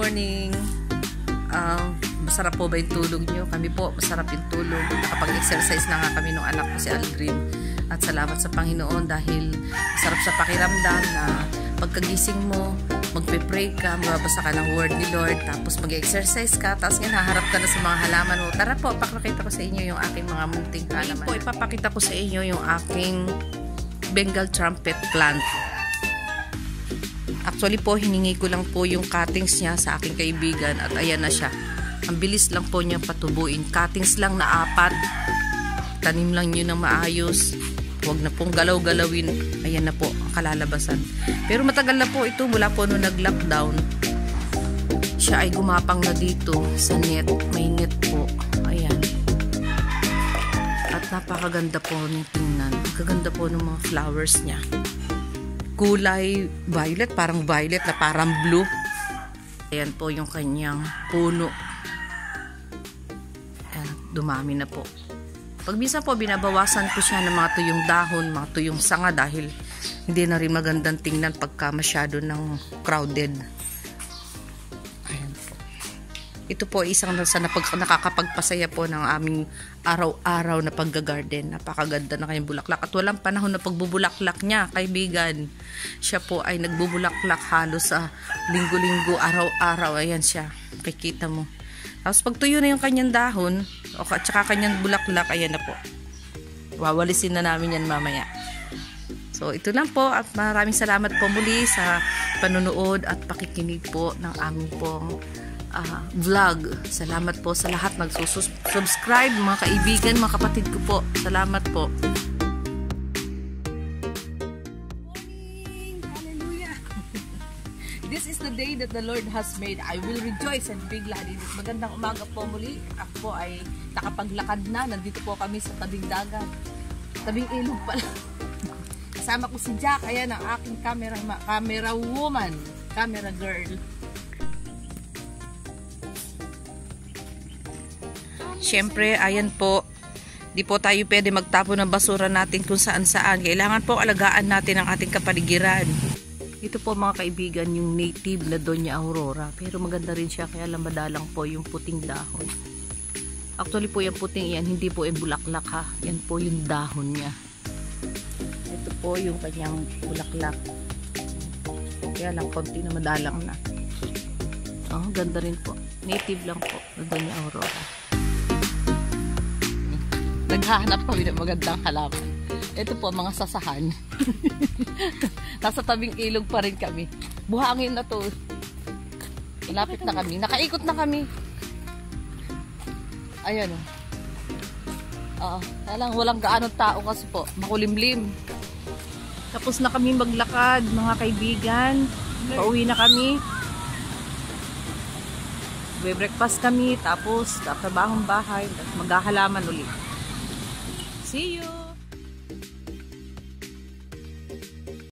morning. Masarap po ba yung tulog nyo? Kami po, masarap yung tulog. Nakapag-exercise na nga kami nung anak ko si Aldrin. At salamat sa Panginoon dahil masarap sa pakiramdam na pagkagising mo, magpe-pray ka, mababasa ka ng word ni Lord, tapos mag-exercise ka, tapos nga haharap ka na sa mga halaman mo. Tara po, pakita ko sa inyo yung aking mga munting halaman. Po, ipapakita ko sa inyo yung aking Bengal trumpet plant. Actually po, hiningi ko lang po yung cuttings niya sa aking kaibigan at ayan na siya. Ang bilis lang po niya patubuin. Cuttings lang na 4. Tanim lang yun ng maayos. Huwag na pong galaw-galawin. Ayan na po ang kalalabasan. Pero matagal na po ito mula po nung nag-lockdown. Siya ay gumapang na dito sa net. May net po. Ayan. At napakaganda po ng tingnan. Kaganda po ng mga flowers niya. Kulay violet, parang violet na parang blue. Ayan po yung kanyang puno. Ayan, dumami na po. Pag minsan po, binabawasan ko siya ng mga tuyong dahon, mga tuyong sanga dahil hindi na rin magandang tingnan pagka masyado ng crowded. Ayan po. Ito po isang nakakapagpasaya po ng aming araw-araw na paggagarden. Napakaganda na kanyang bulaklak. At walang panahon na pagbubulaklak niya, kaibigan. Siya po ay nagbubulaklak halos sa linggo-linggo, araw-araw. Ayan siya. Kikita mo. Tapos pag tuyo na yung kanyang dahon, at saka kanyang bulaklak, ayan na po. Wawalisin na namin yan mamaya. So, ito lang po. At maraming salamat po muli sa panunood at pakikinig po ng aming pong vlog. Salamat po sa lahat nagsusubscribe, mga kaibigan, mga kapatid ko po. Salamat po. Hallelujah. This is the day that the Lord has made. I will rejoice and be glad in it. Magandang umaga po muli. Ako po ay nakapaglakad na. Nandito po kami sa tabing dagat. Tabing ilog pala. Kasama ko si Jack. Ayan ang aking camera woman. Camera girl. Siyempre, ayan po, di po tayo pwede magtapon ng basura natin kung saan-saan. Kailangan po alagaan natin ang ating kapaligiran. Ito po mga kaibigan, yung native na Doña Aurora. Pero maganda rin siya, kaya lang madalang po yung puting dahon. Actually po yung puting yan, hindi po yung bulaklak ha. Yan po yung dahon niya. Ito po yung kanyang bulaklak. Kaya lang konti na madalang na. Oh, ganda rin po. Native lang po na Doña Aurora. Naghahanap kami ng magandang halaman. Ito po, mga sasahan. Nasa tabing ilog pa rin kami. Buhangin na to. Malapit na kami. Nakaikot na kami. Ayan o. Walang gaanong tao kasi po. Makulimlim. Tapos na kami maglakad, mga kaibigan. Pauwi na kami. Breakfast kami. Tapos, trabahong bahay. Maghahalaman ulit. See you!